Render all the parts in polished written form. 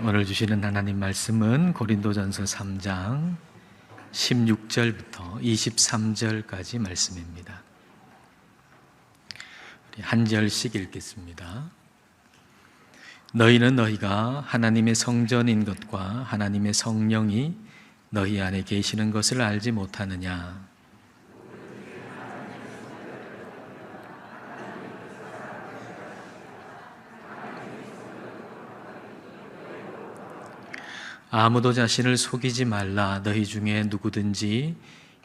오늘 주시는 하나님 말씀은 고린도전서 3장 16절부터 23절까지 말씀입니다. 우리 한 절씩 읽겠습니다. 너희는 너희가 하나님의 성전인 것과 하나님의 성령이 너희 안에 계시는 것을 알지 못하느냐? 아무도 자신을 속이지 말라. 너희 중에 누구든지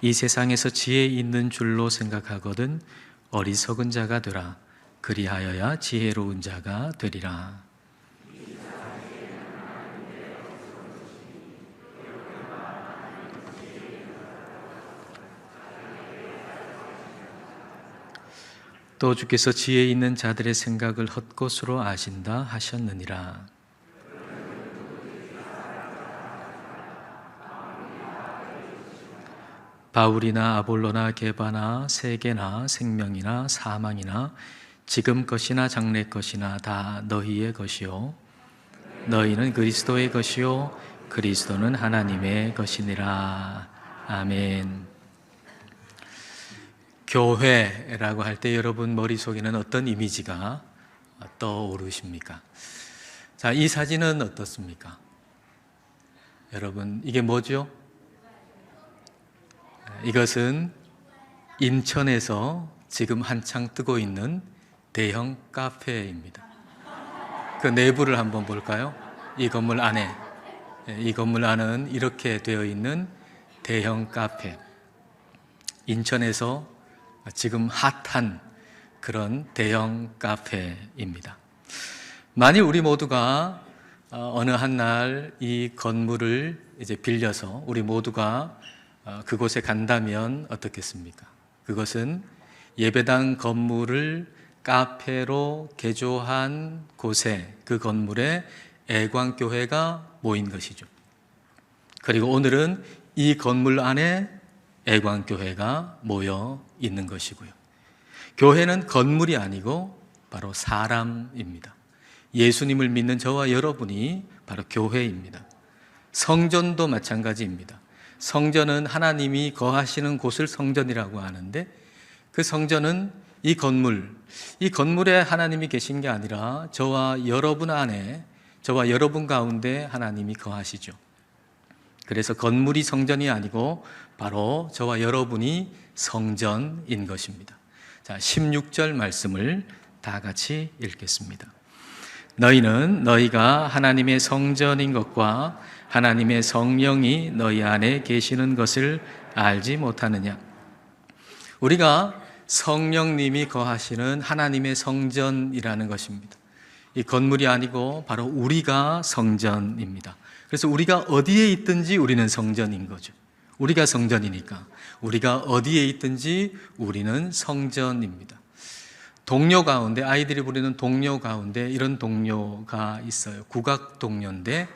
이 세상에서 지혜 있는 줄로 생각하거든 어리석은 자가 되라. 그리하여야 지혜로운 자가 되리라. 또 주께서 지혜 있는 자들의 생각을 헛것으로 아신다 하셨느니라. 바울이나 아볼로나 게바나 세계나 생명이나 사망이나 지금 것이나 장래 것이나 다 너희의 것이요 너희는 그리스도의 것이요 그리스도는 하나님의 것이니라. 아멘. 교회라고 할 때 여러분 머릿속에는 어떤 이미지가 떠오르십니까? 자, 이 사진은 어떻습니까? 여러분, 이게 뭐죠? 이것은 인천에서 지금 한창 뜨고 있는 대형 카페입니다. 그 내부를 한번 볼까요? 이 건물 안에, 이 건물 안은 이렇게 되어 있는 대형 카페. 인천에서 지금 핫한 그런 대형 카페입니다. 만일 우리 모두가 어느 한 날 이 건물을 이제 빌려서 우리 모두가 그곳에 간다면 어떻겠습니까? 그것은 예배당 건물을 카페로 개조한 곳에 그 건물에 애광교회가 모인 것이죠. 그리고 오늘은 이 건물 안에 애광교회가 모여 있는 것이고요. 교회는 건물이 아니고 바로 사람입니다. 예수님을 믿는 저와 여러분이 바로 교회입니다. 성전도 마찬가지입니다. 성전은 하나님이 거하시는 곳을 성전이라고 하는데 그 성전은 이 건물에 하나님이 계신 게 아니라 저와 여러분 안에, 저와 여러분 가운데 하나님이 거하시죠. 그래서 건물이 성전이 아니고 바로 저와 여러분이 성전인 것입니다. 자, 16절 말씀을 다 같이 읽겠습니다. 너희는 너희가 하나님의 성전인 것과 하나님의 성령이 너희 안에 계시는 것을 알지 못하느냐? 우리가 성령님이 거하시는 하나님의 성전이라는 것입니다. 이 건물이 아니고 바로 우리가 성전입니다. 그래서 우리가 어디에 있든지 우리는 성전인 거죠. 우리가 성전이니까 우리가 어디에 있든지 우리는 성전입니다. 동료 가운데, 아이들이 부르는 동료 가운데 이런 동료가 있어요. 국악 동료인데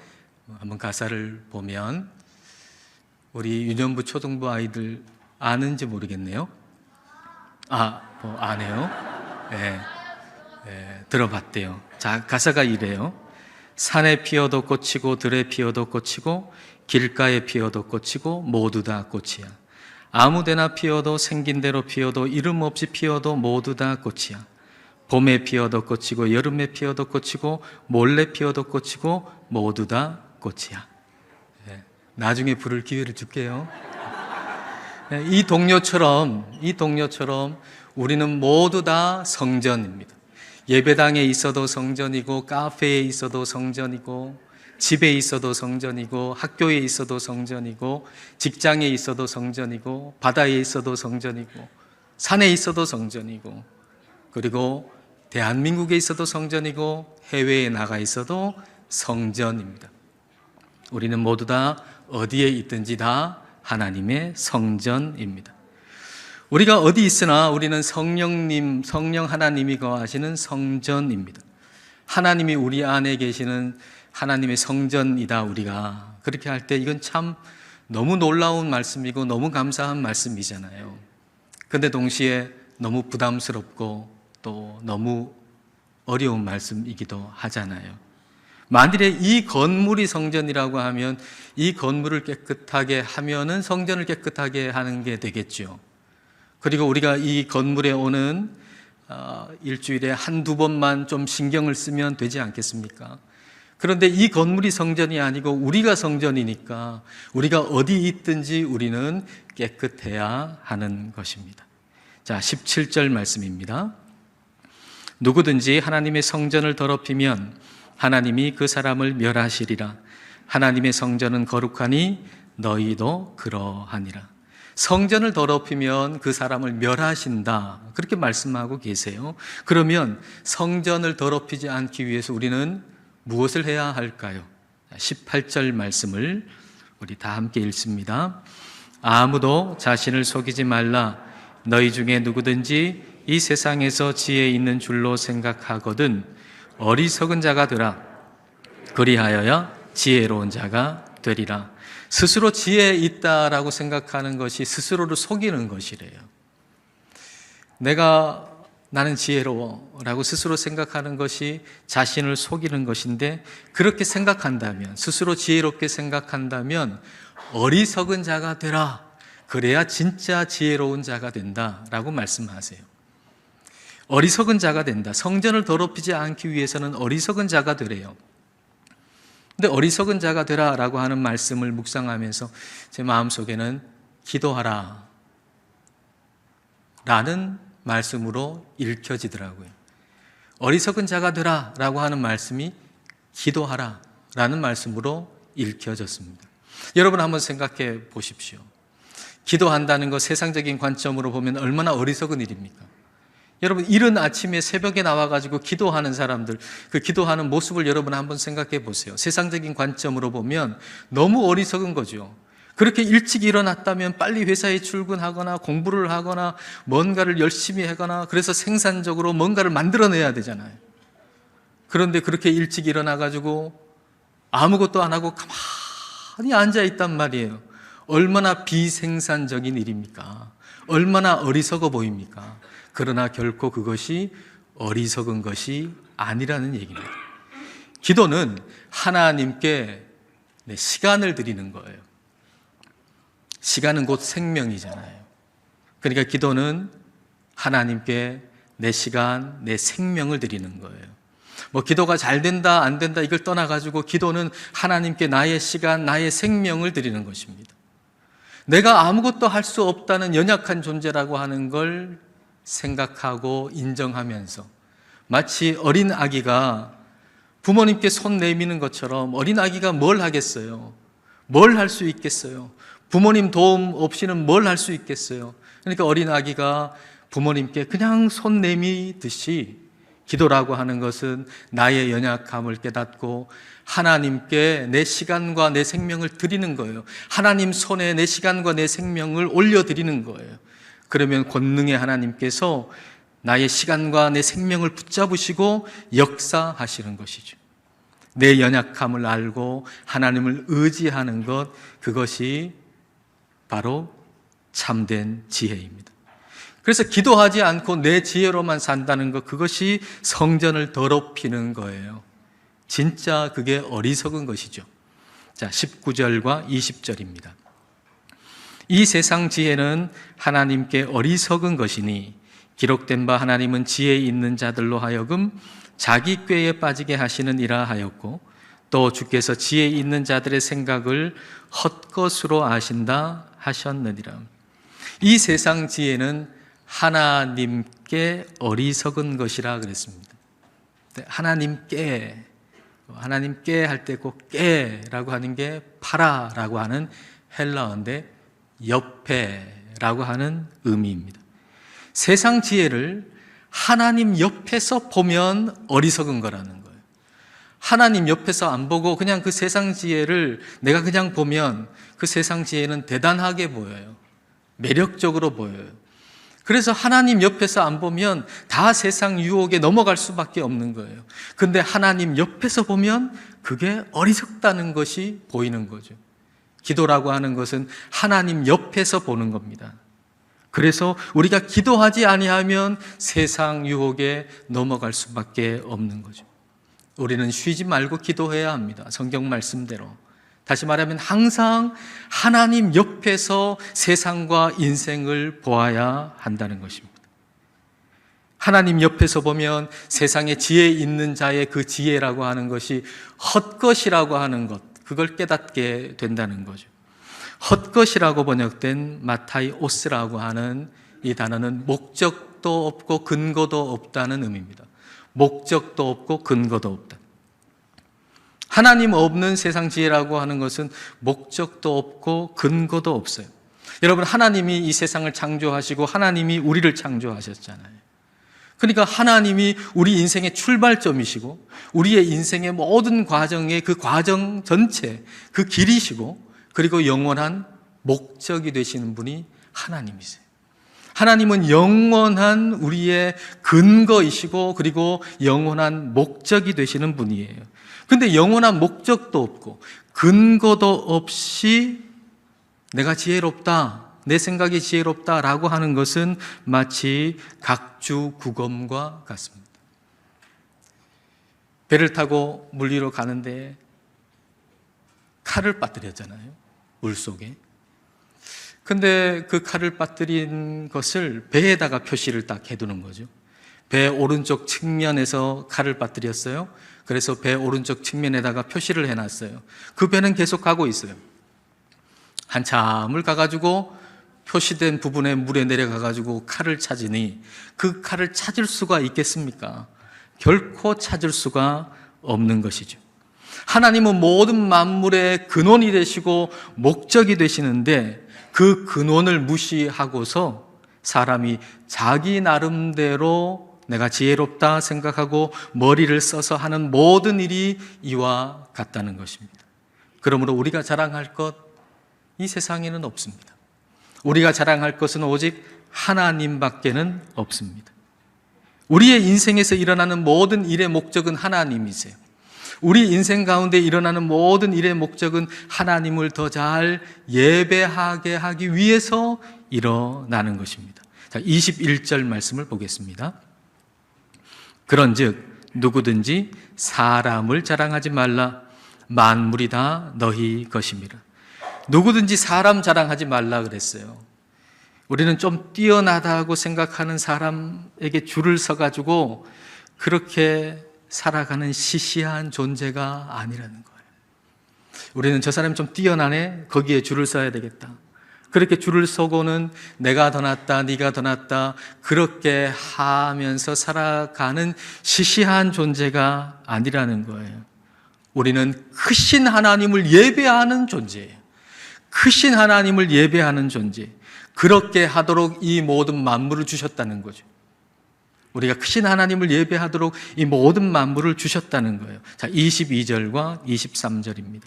한번 가사를 보면 우리 유년부 초등부 아이들 아는지 모르겠네요. 아네요. 네, 들어봤대요. 자, 가사가 이래요. 산에 피어도 꽃이고 들에 피어도 꽃이고 길가에 피어도 꽃이고 모두 다 꽃이야. 아무데나 피어도 생긴 대로 피어도 이름 없이 피어도 모두 다 꽃이야. 봄에 피어도 꽃이고 여름에 피어도 꽃이고 몰래 피어도 꽃이고 모두 다 꽃이야. 나중에 부를 기회를 줄게요. 이 동료처럼 우리는 모두 다 성전입니다. 예배당에 있어도 성전이고 카페에 있어도 성전이고 집에 있어도 성전이고 학교에 있어도 성전이고 직장에 있어도 성전이고 바다에 있어도 성전이고 산에 있어도 성전이고 그리고 대한민국에 있어도 성전이고 해외에 나가 있어도 성전입니다. 우리는 모두 다 어디에 있든지 다 하나님의 성전입니다. 우리가 어디 있으나 우리는 성령 하나님이 거하시는 성전입니다. 하나님이 우리 안에 계시는 하나님의 성전이다. 우리가 그렇게 할 때 이건 참 너무 놀라운 말씀이고 너무 감사한 말씀이잖아요. 그런데 동시에 너무 부담스럽고 또 너무 어려운 말씀이기도 하잖아요. 만일에 이 건물이 성전이라고 하면 이 건물을 깨끗하게 하면은 성전을 깨끗하게 하는 게 되겠죠. 그리고 우리가 이 건물에 오는 일주일에 한두 번만 좀 신경을 쓰면 되지 않겠습니까? 그런데 이 건물이 성전이 아니고 우리가 성전이니까 우리가 어디 있든지 우리는 깨끗해야 하는 것입니다. 자, 17절 말씀입니다. 누구든지 하나님의 성전을 더럽히면 하나님이 그 사람을 멸하시리라. 하나님의 성전은 거룩하니 너희도 그러하니라. 성전을 더럽히면 그 사람을 멸하신다. 그렇게 말씀하고 계세요. 그러면 성전을 더럽히지 않기 위해서 우리는 무엇을 해야 할까요? 18절 말씀을 우리 다 함께 읽습니다. 아무도 자신을 속이지 말라. 너희 중에 누구든지 이 세상에서 지혜 있는 줄로 생각하거든 어리석은 자가 되라. 그리하여야 지혜로운 자가 되리라. 스스로 지혜 있다라고 생각하는 것이 스스로를 속이는 것이래요. 나는 지혜로워라고 스스로 생각하는 것이 자신을 속이는 것인데, 그렇게 생각한다면, 스스로 지혜롭게 생각한다면 어리석은 자가 되라. 그래야 진짜 지혜로운 자가 된다라고 말씀하세요. 어리석은 자가 된다. 성전을 더럽히지 않기 위해서는 어리석은 자가 되래요. 근데 어리석은 자가 되라라고 하는 말씀을 묵상하면서 제 마음속에는 기도하라 라는 말씀으로 읽혀지더라고요. 어리석은 자가 되라라고 하는 말씀이 기도하라 라는 말씀으로 읽혀졌습니다. 여러분 한번 생각해 보십시오. 기도한다는 것 세상적인 관점으로 보면 얼마나 어리석은 일입니까? 여러분, 이른 아침에 새벽에 나와가지고 기도하는 사람들, 그 기도하는 모습을 여러분 한번 생각해 보세요. 세상적인 관점으로 보면 너무 어리석은 거죠. 그렇게 일찍 일어났다면 빨리 회사에 출근하거나 공부를 하거나 뭔가를 열심히 하거나 그래서 생산적으로 뭔가를 만들어내야 되잖아요. 그런데 그렇게 일찍 일어나가지고 아무것도 안 하고 가만히 앉아있단 말이에요. 얼마나 비생산적인 일입니까? 얼마나 어리석어 보입니까? 그러나 결코 그것이 어리석은 것이 아니라는 얘기입니다. 기도는 하나님께 시간을 드리는 거예요. 시간은 곧 생명이잖아요. 그러니까 기도는 하나님께 내 시간, 내 생명을 드리는 거예요. 기도가 잘 된다, 안 된다 이걸 떠나가지고 기도는 하나님께 나의 시간, 나의 생명을 드리는 것입니다. 내가 아무것도 할 수 없다는 연약한 존재라고 하는 걸 생각하고 인정하면서, 마치 어린 아기가 부모님께 손 내미는 것처럼, 어린 아기가 뭘 하겠어요? 뭘 할 수 있겠어요? 부모님 도움 없이는 뭘 할 수 있겠어요? 그러니까 어린 아기가 부모님께 그냥 손 내미듯이 기도라고 하는 것은 나의 연약함을 깨닫고 하나님께 내 시간과 내 생명을 드리는 거예요. 하나님 손에 내 시간과 내 생명을 올려드리는 거예요. 그러면 권능의 하나님께서 나의 시간과 내 생명을 붙잡으시고 역사하시는 것이죠. 내 연약함을 알고 하나님을 의지하는 것, 그것이 바로 참된 지혜입니다. 그래서 기도하지 않고 내 지혜로만 산다는 것, 그것이 성전을 더럽히는 거예요. 진짜 그게 어리석은 것이죠. 자, 19절과 20절입니다. 이 세상 지혜는 하나님께 어리석은 것이니 기록된 바 하나님은 지혜 있는 자들로 하여금 자기 꾀에 빠지게 하시느니라 하였고, 또 주께서 지혜 있는 자들의 생각을 헛것으로 아신다 하셨느니라. 이 세상 지혜는 하나님께 어리석은 것이라 그랬습니다. 하나님께 할 때 꼭 깨라고 하는 게 파라라고 하는 헬라어인데 옆에라고 하는 의미입니다. 세상 지혜를 하나님 옆에서 보면 어리석은 거라는 거예요. 하나님 옆에서 안 보고 그냥 그 세상 지혜를 내가 그냥 보면 그 세상 지혜는 대단하게 보여요. 매력적으로 보여요. 그래서 하나님 옆에서 안 보면 다 세상 유혹에 넘어갈 수밖에 없는 거예요. 근데 하나님 옆에서 보면 그게 어리석다는 것이 보이는 거죠. 기도라고 하는 것은 하나님 옆에서 보는 겁니다. 그래서 우리가 기도하지 아니하면 세상 유혹에 넘어갈 수밖에 없는 거죠. 우리는 쉬지 말고 기도해야 합니다. 성경 말씀대로. 다시 말하면 항상 하나님 옆에서 세상과 인생을 보아야 한다는 것입니다. 하나님 옆에서 보면 세상에 지혜 있는 자의 그 지혜라고 하는 것이 헛것이라고 하는 것, 그걸 깨닫게 된다는 거죠. 헛것이라고 번역된 마타이오스라고 하는 이 단어는 목적도 없고 근거도 없다는 의미입니다. 목적도 없고 근거도 없다. 하나님 없는 세상 지혜라고 하는 것은 목적도 없고 근거도 없어요. 여러분, 하나님이 이 세상을 창조하시고 하나님이 우리를 창조하셨잖아요. 그러니까 하나님이 우리 인생의 출발점이시고 우리의 인생의 모든 과정의 그 과정 전체, 그 길이시고 그리고 영원한 목적이 되시는 분이 하나님이세요. 하나님은 영원한 우리의 근거이시고 그리고 영원한 목적이 되시는 분이에요. 그런데 영원한 목적도 없고 근거도 없이 내가 지혜롭다, 내 생각이 지혜롭다라고 하는 것은 마치 각주구검과 같습니다. 배를 타고 물 위로 가는데 칼을 빠뜨렸잖아요, 물속에. 근데 그 칼을 빠뜨린 것을 배에다가 표시를 딱 해두는 거죠. 배 오른쪽 측면에서 칼을 빠뜨렸어요. 그래서 배 오른쪽 측면에다가 표시를 해놨어요. 그 배는 계속 가고 있어요. 한참을 가가지고 표시된 부분에 물에 내려가가지고 칼을 찾으니 그 칼을 찾을 수가 있겠습니까? 결코 찾을 수가 없는 것이죠. 하나님은 모든 만물의 근원이 되시고 목적이 되시는데 그 근원을 무시하고서 사람이 자기 나름대로 내가 지혜롭다 생각하고 머리를 써서 하는 모든 일이 이와 같다는 것입니다. 그러므로 우리가 자랑할 것, 이 세상에는 없습니다. 우리가 자랑할 것은 오직 하나님밖에는 없습니다. 우리의 인생에서 일어나는 모든 일의 목적은 하나님이세요. 우리 인생 가운데 일어나는 모든 일의 목적은 하나님을 더 잘 예배하게 하기 위해서 일어나는 것입니다. 자, 21절 말씀을 보겠습니다. 그런즉 누구든지 사람을 자랑하지 말라. 만물이 다 너희 것임이라. 누구든지 사람 자랑하지 말라 그랬어요. 우리는 좀 뛰어나다고 생각하는 사람에게 줄을 서가지고 그렇게 살아가는 시시한 존재가 아니라는 거예요. 우리는 저 사람이 좀 뛰어나네, 거기에 줄을 서야 되겠다. 그렇게 줄을 서고는 내가 더 낫다, 네가 더 낫다, 그렇게 하면서 살아가는 시시한 존재가 아니라는 거예요. 우리는 크신 하나님을 예배하는 존재예요. 크신 하나님을 예배하는 존재. 그렇게 하도록 이 모든 만물을 주셨다는 거죠. 우리가 크신 하나님을 예배하도록 이 모든 만물을 주셨다는 거예요. 자, 22절과 23절입니다.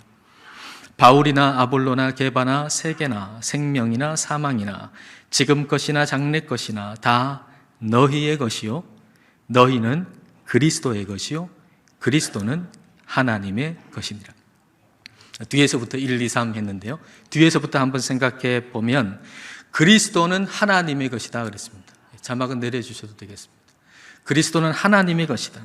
바울이나 아볼로나 게바나 세계나 생명이나 사망이나 지금 것이나 장래 것이나 다 너희의 것이요 너희는 그리스도의 것이요 그리스도는 하나님의 것이니라. 뒤에서부터 1, 2, 3 했는데요. 뒤에서부터 한번 생각해 보면 그리스도는 하나님의 것이다 그랬습니다. 자막은 내려주셔도 되겠습니다. 그리스도는 하나님의 것이다.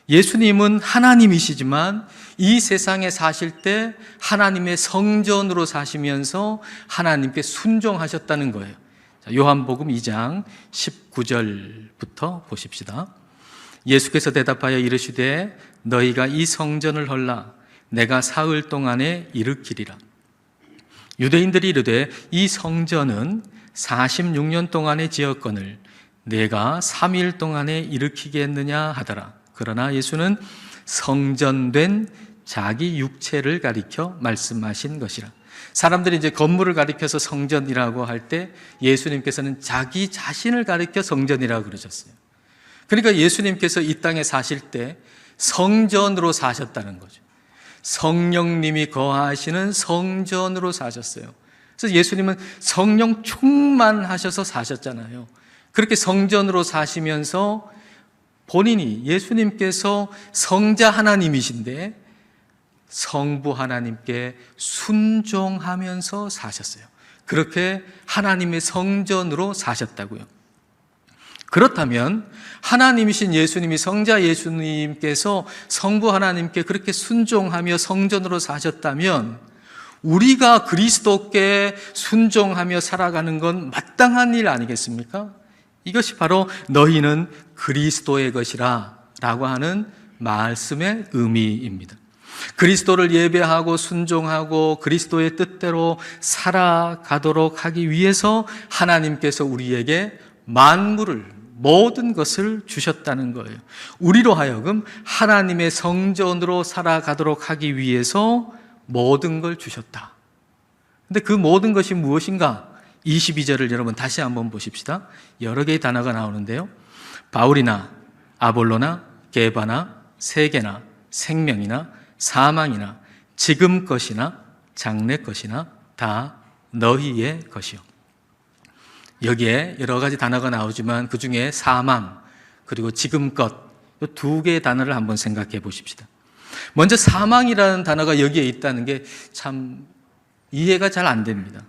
예수님은 하나님이시지만 이 세상에 사실 때 하나님의 성전으로 사시면서 하나님께 순종하셨다는 거예요. 자, 요한복음 2장 19절부터 보십시다. 예수께서 대답하여 이르시되 너희가 이 성전을 헐라 내가 사흘 동안에 일으키리라. 유대인들이 이르되 이 성전은 46년 동안에 지었거늘 내가 3일 동안에 일으키겠느냐 하더라. 그러나 예수는 성전된 자기 육체를 가리켜 말씀하신 것이라. 사람들이 이제 건물을 가리켜서 성전이라고 할 때 예수님께서는 자기 자신을 가리켜 성전이라고 그러셨어요. 그러니까 예수님께서 이 땅에 사실 때 성전으로 사셨다는 거죠. 성령님이 거하시는 성전으로 사셨어요. 그래서 예수님은 성령 충만하셔서 사셨잖아요. 그렇게 성전으로 사시면서 본인이 예수님께서 성자 하나님이신데 성부 하나님께 순종하면서 사셨어요. 그렇게 하나님의 성전으로 사셨다고요. 그렇다면 하나님이신 예수님이, 성자 예수님께서 성부 하나님께 그렇게 순종하며 성전으로 사셨다면 우리가 그리스도께 순종하며 살아가는 건 마땅한 일 아니겠습니까? 이것이 바로 너희는 그리스도의 것이라 라고 하는 말씀의 의미입니다. 그리스도를 예배하고 순종하고 그리스도의 뜻대로 살아가도록 하기 위해서 하나님께서 우리에게 만물을, 모든 것을 주셨다는 거예요. 우리로 하여금 하나님의 성전으로 살아가도록 하기 위해서 모든 걸 주셨다. 근데 그 모든 것이 무엇인가? 22절을 여러분 다시 한번 보십시다. 여러 개의 단어가 나오는데요. 바울이나 아볼로나 게바나 세계나 생명이나 사망이나 지금 것이나 장래 것이나 다 너희의 것이요. 여기에 여러 가지 단어가 나오지만 그 중에 사망 그리고 지금 것, 이 두 개의 단어를 한번 생각해 보십시다. 먼저 사망이라는 단어가 여기에 있다는 게 참 이해가 잘 안 됩니다.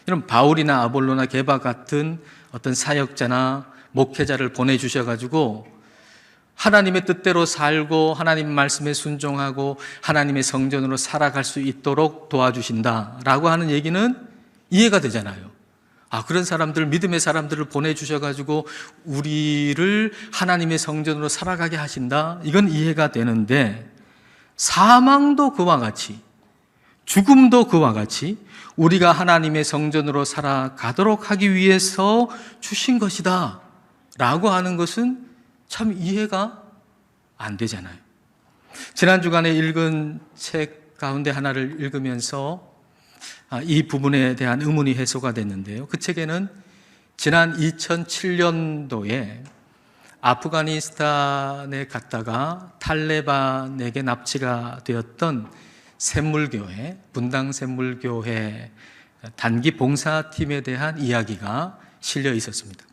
여러분, 바울이나 아볼로나 게바 같은 어떤 사역자나 목회자를 보내주셔가지고 하나님의 뜻대로 살고 하나님 말씀에 순종하고 하나님의 성전으로 살아갈 수 있도록 도와주신다라고 하는 얘기는 이해가 되잖아요. 그런 사람들, 믿음의 사람들을 보내주셔가지고 우리를 하나님의 성전으로 살아가게 하신다, 이건 이해가 되는데 사망도 그와 같이, 죽음도 그와 같이 우리가 하나님의 성전으로 살아가도록 하기 위해서 주신 것이다 라고 하는 것은 참 이해가 안 되잖아요. 지난 주간에 읽은 책 가운데 하나를 읽으면서 이 부분에 대한 의문이 해소가 됐는데요. 그 책에는 지난 2007년도에 아프가니스탄에 갔다가 탈레반에게 납치가 되었던 샘물교회, 분당 샘물교회 단기 봉사팀에 대한 이야기가 실려 있었습니다.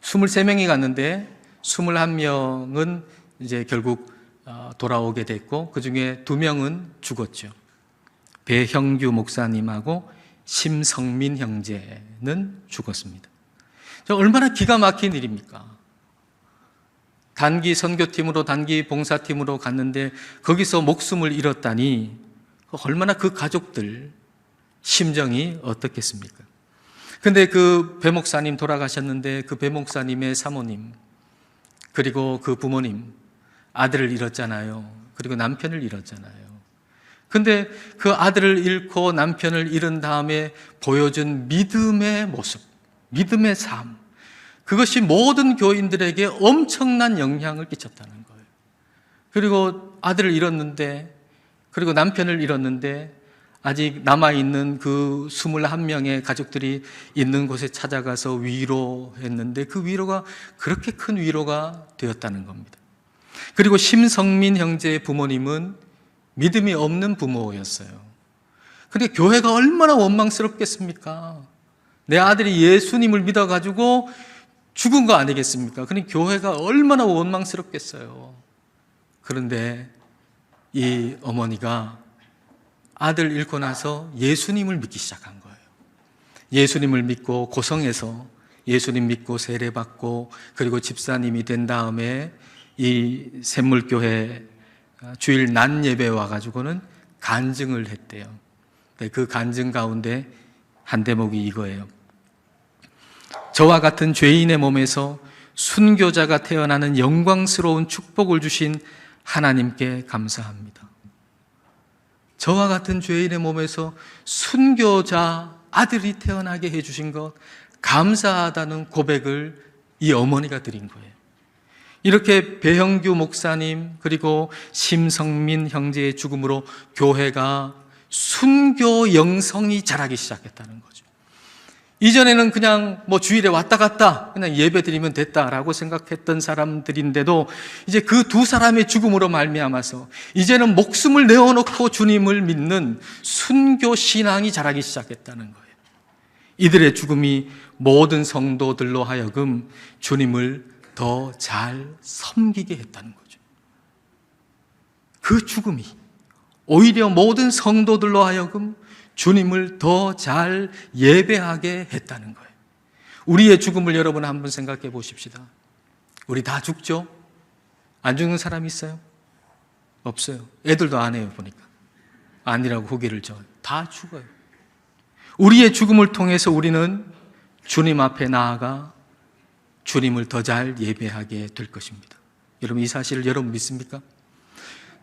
23명이 갔는데 21명은 이제 결국 돌아오게 됐고 그 중에 2명은 죽었죠. 배형규 목사님하고 심성민 형제는 죽었습니다. 얼마나 기가 막힌 일입니까? 단기 선교팀으로, 단기 봉사팀으로 갔는데 거기서 목숨을 잃었다니 얼마나 그 가족들 심정이 어떻겠습니까? 근데 그 배 목사님 돌아가셨는데 그 배 목사님의 사모님 그리고 그 부모님 아들을 잃었잖아요. 그리고 남편을 잃었잖아요. 근데 그 아들을 잃고 남편을 잃은 다음에 보여준 믿음의 모습, 믿음의 삶, 그것이 모든 교인들에게 엄청난 영향을 끼쳤다는 거예요. 그리고 아들을 잃었는데, 그리고 남편을 잃었는데 아직 남아있는 그 21명의 가족들이 있는 곳에 찾아가서 위로했는데 그 위로가 그렇게 큰 위로가 되었다는 겁니다. 그리고 심성민 형제의 부모님은 믿음이 없는 부모였어요. 근데 교회가 얼마나 원망스럽겠습니까? 내 아들이 예수님을 믿어가지고 죽은 거 아니겠습니까? 그러니 교회가 얼마나 원망스럽겠어요. 그런데 이 어머니가 아들 잃고 나서 예수님을 믿기 시작한 거예요. 예수님을 믿고 고성에서 예수님 믿고 세례받고 그리고 집사님이 된 다음에 이 샘물교회 주일 낮 예배에 와가지고는 간증을 했대요. 그 간증 가운데 한 대목이 이거예요. 저와 같은 죄인의 몸에서 순교자가 태어나는 영광스러운 축복을 주신 하나님께 감사합니다. 저와 같은 죄인의 몸에서 순교자 아들이 태어나게 해주신 것 감사하다는 고백을 이 어머니가 드린 거예요. 이렇게 배형규 목사님 그리고 심성민 형제의 죽음으로 교회가 순교 영성이 자라기 시작했다는 거죠. 이전에는 그냥 주일에 왔다 갔다 그냥 예배 드리면 됐다라고 생각했던 사람들인데도 이제 그 두 사람의 죽음으로 말미암아서 이제는 목숨을 내어놓고 주님을 믿는 순교 신앙이 자라기 시작했다는 거예요. 이들의 죽음이 모든 성도들로 하여금 주님을 더 잘 섬기게 했다는 거죠. 그 죽음이 오히려 모든 성도들로 하여금 주님을 더 잘 예배하게 했다는 거예요. 우리의 죽음을 여러분 한번 생각해 보십시다. 우리 다 죽죠? 안 죽는 사람이 있어요? 없어요. 애들도 안 해요, 보니까. 아니라고 후기를 줘요. 다 죽어요. 우리의 죽음을 통해서 우리는 주님 앞에 나아가 주님을 더 잘 예배하게 될 것입니다. 여러분, 이 사실을 여러분 믿습니까?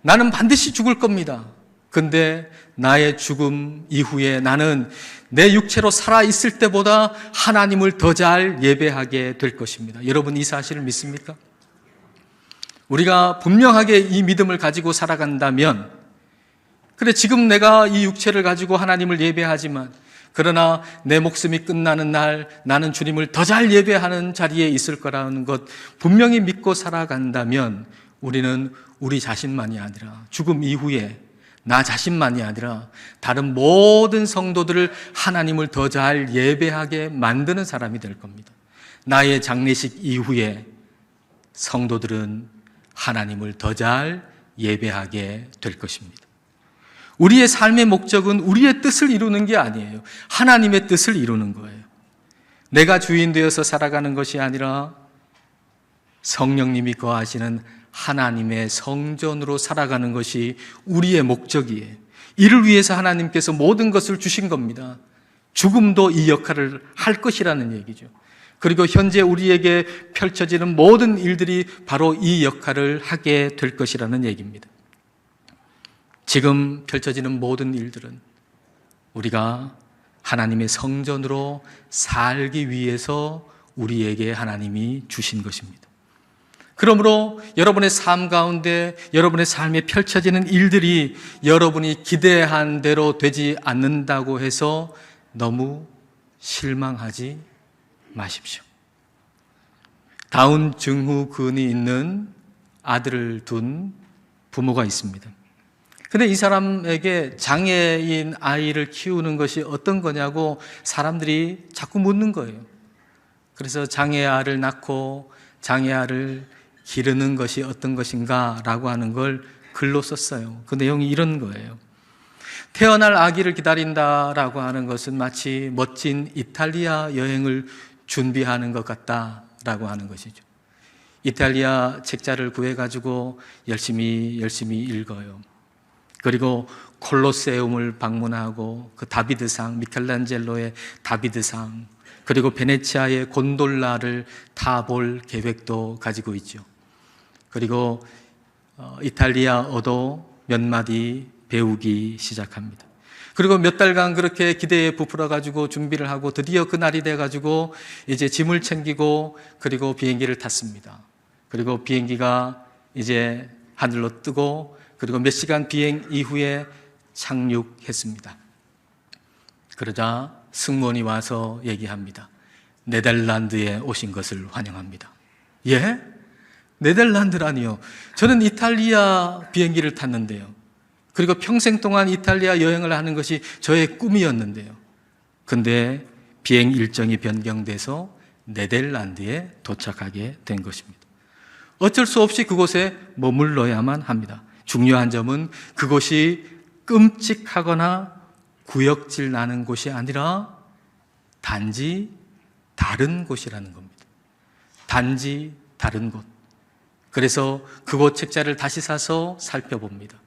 나는 반드시 죽을 겁니다. 근데 나의 죽음 이후에 나는 내 육체로 살아있을 때보다 하나님을 더 잘 예배하게 될 것입니다. 여러분, 이 사실을 믿습니까? 우리가 분명하게 이 믿음을 가지고 살아간다면, 그래, 지금 내가 이 육체를 가지고 하나님을 예배하지만, 그러나 내 목숨이 끝나는 날 나는 주님을 더 잘 예배하는 자리에 있을 거라는 것 분명히 믿고 살아간다면, 우리는 우리 자신만이 아니라 죽음 이후에 나 자신만이 아니라 다른 모든 성도들을 하나님을 더 잘 예배하게 만드는 사람이 될 겁니다. 나의 장례식 이후에 성도들은 하나님을 더 잘 예배하게 될 것입니다. 우리의 삶의 목적은 우리의 뜻을 이루는 게 아니에요. 하나님의 뜻을 이루는 거예요. 내가 주인 되어서 살아가는 것이 아니라 성령님이 거하시는 하나님의 성전으로 살아가는 것이 우리의 목적이에요. 이를 위해서 하나님께서 모든 것을 주신 겁니다. 죽음도 이 역할을 할 것이라는 얘기죠. 그리고 현재 우리에게 펼쳐지는 모든 일들이 바로 이 역할을 하게 될 것이라는 얘기입니다. 지금 펼쳐지는 모든 일들은 우리가 하나님의 성전으로 살기 위해서 우리에게 하나님이 주신 것입니다. 그러므로 여러분의 삶 가운데 여러분의 삶에 펼쳐지는 일들이 여러분이 기대한 대로 되지 않는다고 해서 너무 실망하지 마십시오. 다운 증후군이 있는 아들을 둔 부모가 있습니다. 근데 이 사람에게 장애인 아이를 키우는 것이 어떤 거냐고 사람들이 자꾸 묻는 거예요. 그래서 장애아를 낳고 장애아를 기르는 것이 어떤 것인가 라고 하는 걸 글로 썼어요. 그 내용이 이런 거예요. 태어날 아기를 기다린다라고 하는 것은 마치 멋진 이탈리아 여행을 준비하는 것 같다라고 하는 것이죠. 이탈리아 책자를 구해가지고 열심히 읽어요. 그리고 콜로세움을 방문하고 그 다비드상, 미켈란젤로의 다비드상, 그리고 베네치아의 곤돌라를 타볼 계획도 가지고 있죠. 그리고 이탈리아어도 몇 마디 배우기 시작합니다. 그리고 몇 달간 그렇게 기대에 부풀어가지고 준비를 하고 드디어 그날이 돼가지고 이제 짐을 챙기고 그리고 비행기를 탔습니다. 그리고 비행기가 이제 하늘로 뜨고 그리고 몇 시간 비행 이후에 착륙했습니다. 그러자 승무원이 와서 얘기합니다. 네덜란드에 오신 것을 환영합니다. 예? 네덜란드라니요? 저는 이탈리아 비행기를 탔는데요. 그리고 평생 동안 이탈리아 여행을 하는 것이 저의 꿈이었는데요. 근데 비행 일정이 변경돼서 네덜란드에 도착하게 된 것입니다. 어쩔 수 없이 그곳에 머물러야만 합니다. 중요한 점은 그곳이 끔찍하거나 구역질 나는 곳이 아니라 단지 다른 곳이라는 겁니다. 단지 다른 곳. 그래서 그곳 책자를 다시 사서 살펴봅니다.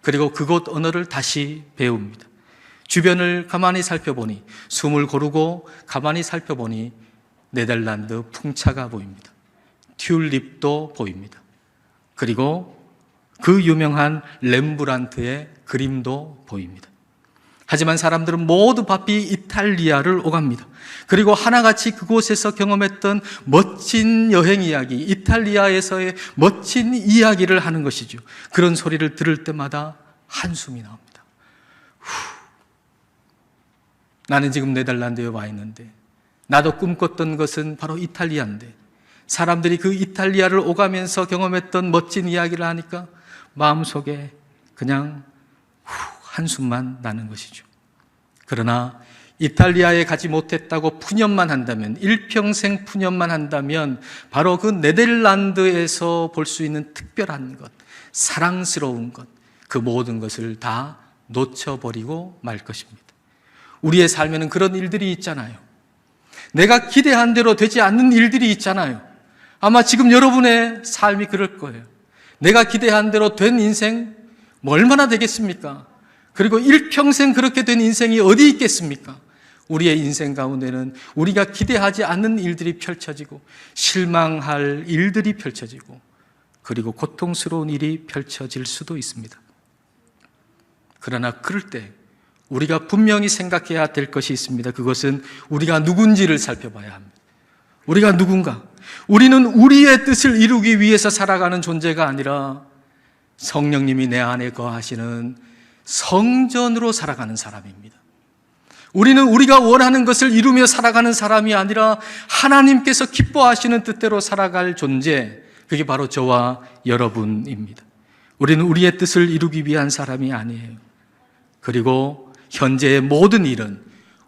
그리고 그곳 언어를 다시 배웁니다. 주변을 가만히 살펴보니, 숨을 고르고 가만히 살펴보니 네덜란드 풍차가 보입니다. 튤립도 보입니다. 그리고 그 유명한 렘브란트의 그림도 보입니다. 하지만 사람들은 모두 바삐 이탈리아를 오갑니다. 그리고 하나같이 그곳에서 경험했던 멋진 여행 이야기, 이탈리아에서의 멋진 이야기를 하는 것이죠. 그런 소리를 들을 때마다 한숨이 나옵니다. 나는 지금 네덜란드에 와 있는데 나도 꿈꿨던 것은 바로 이탈리아인데 사람들이 그 이탈리아를 오가면서 경험했던 멋진 이야기를 하니까 마음속에 그냥 한숨만 나는 것이죠. 그러나 이탈리아에 가지 못했다고 푸념만 한다면, 일평생 푸념만 한다면 바로 그 네덜란드에서 볼 수 있는 특별한 것, 사랑스러운 것, 그 모든 것을 다 놓쳐버리고 말 것입니다. 우리의 삶에는 그런 일들이 있잖아요. 내가 기대한 대로 되지 않는 일들이 있잖아요. 아마 지금 여러분의 삶이 그럴 거예요. 내가 기대한 대로 된 인생 뭐 얼마나 되겠습니까? 그리고 일평생 그렇게 된 인생이 어디 있겠습니까? 우리의 인생 가운데는 우리가 기대하지 않는 일들이 펼쳐지고 실망할 일들이 펼쳐지고 그리고 고통스러운 일이 펼쳐질 수도 있습니다. 그러나 그럴 때 우리가 분명히 생각해야 될 것이 있습니다. 그것은 우리가 누군지를 살펴봐야 합니다. 우리가 누군가? 우리는 우리의 뜻을 이루기 위해서 살아가는 존재가 아니라 성령님이 내 안에 거하시는 성전으로 살아가는 사람입니다. 우리는 우리가 원하는 것을 이루며 살아가는 사람이 아니라 하나님께서 기뻐하시는 뜻대로 살아갈 존재, 그게 바로 저와 여러분입니다. 우리는 우리의 뜻을 이루기 위한 사람이 아니에요. 그리고 현재의 모든 일은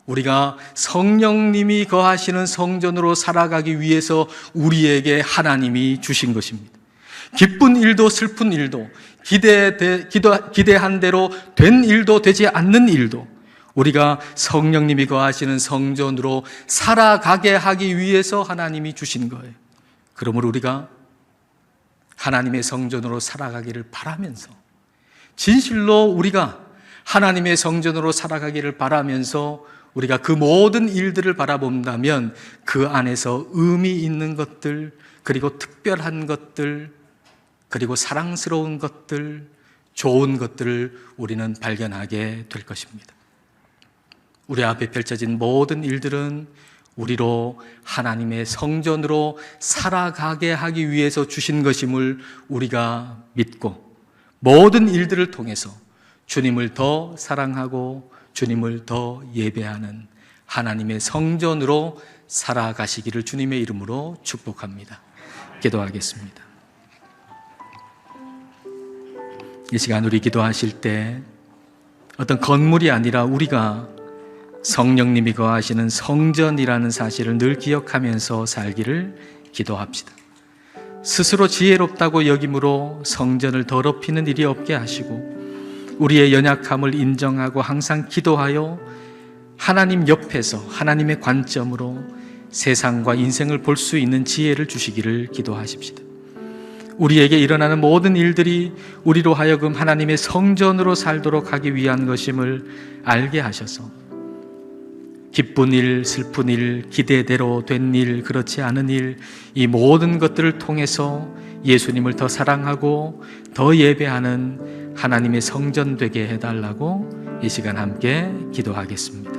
우리가 성령님이 거하시는 성전으로 살아가기 위해서 우리에게 하나님이 주신 것입니다. 기쁜 일도 슬픈 일도 기대한 대로 된 일도 되지 않는 일도 우리가 성령님이 거하시는 성전으로 살아가게 하기 위해서 하나님이 주신 거예요. 그러므로 우리가 하나님의 성전으로 살아가기를 바라면서 진실로 우리가 하나님의 성전으로 살아가기를 바라면서 우리가 그 모든 일들을 바라본다면 그 안에서 의미 있는 것들, 그리고 특별한 것들, 그리고 사랑스러운 것들, 좋은 것들을 우리는 발견하게 될 것입니다. 우리 앞에 펼쳐진 모든 일들은 우리로 하나님의 성전으로 살아가게 하기 위해서 주신 것임을 우리가 믿고 모든 일들을 통해서 주님을 더 사랑하고 주님을 더 예배하는 하나님의 성전으로 살아가시기를 주님의 이름으로 축복합니다. 기도하겠습니다. 이 시간 우리 기도하실 때 어떤 건물이 아니라 우리가 성령님이 거하시는 성전이라는 사실을 늘 기억하면서 살기를 기도합시다. 스스로 지혜롭다고 여김으로 성전을 더럽히는 일이 없게 하시고 우리의 연약함을 인정하고 항상 기도하여 하나님 옆에서 하나님의 관점으로 세상과 인생을 볼 수 있는 지혜를 주시기를 기도하십시다. 우리에게 일어나는 모든 일들이 우리로 하여금 하나님의 성전으로 살도록 하기 위한 것임을 알게 하셔서 기쁜 일, 슬픈 일, 기대대로 된 일, 그렇지 않은 일, 이 모든 것들을 통해서 예수님을 더 사랑하고 더 예배하는 하나님의 성전 되게 해달라고 이 시간 함께 기도하겠습니다.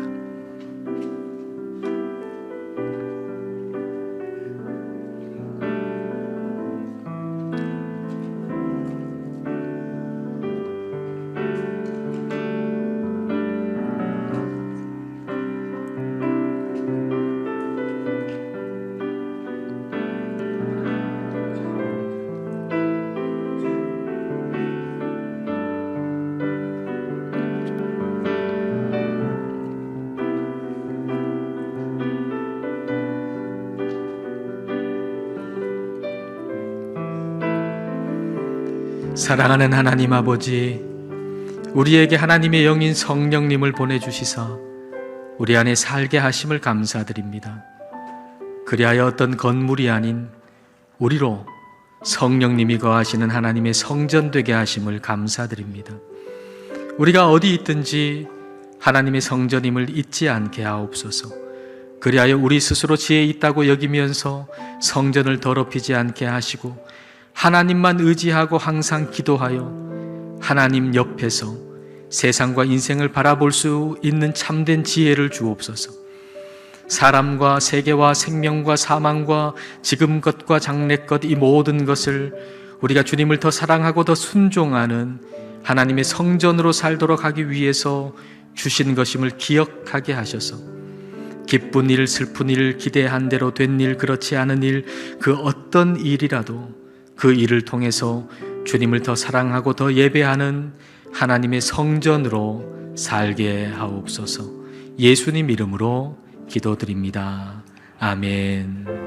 사랑하는 하나님 아버지, 우리에게 하나님의 영인 성령님을 보내주시사 우리 안에 살게 하심을 감사드립니다. 그리하여 어떤 건물이 아닌 우리로 성령님이 거하시는 하나님의 성전 되게 하심을 감사드립니다. 우리가 어디 있든지 하나님의 성전임을 잊지 않게 하옵소서. 그리하여 우리 스스로 지혜 있다고 여기면서 성전을 더럽히지 않게 하시고 하나님만 의지하고 항상 기도하여 하나님 옆에서 세상과 인생을 바라볼 수 있는 참된 지혜를 주옵소서. 사람과 세계와 생명과 사망과 지금 것과 장래 것 이 모든 것을 우리가 주님을 더 사랑하고 더 순종하는 하나님의 성전으로 살도록 하기 위해서 주신 것임을 기억하게 하셔서 기쁜 일, 슬픈 일, 기대한 대로 된 일, 그렇지 않은 일, 그 어떤 일이라도 그 일을 통해서 주님을 더 사랑하고 더 예배하는 하나님의 성전으로 살게 하옵소서. 예수님 이름으로 기도드립니다. 아멘.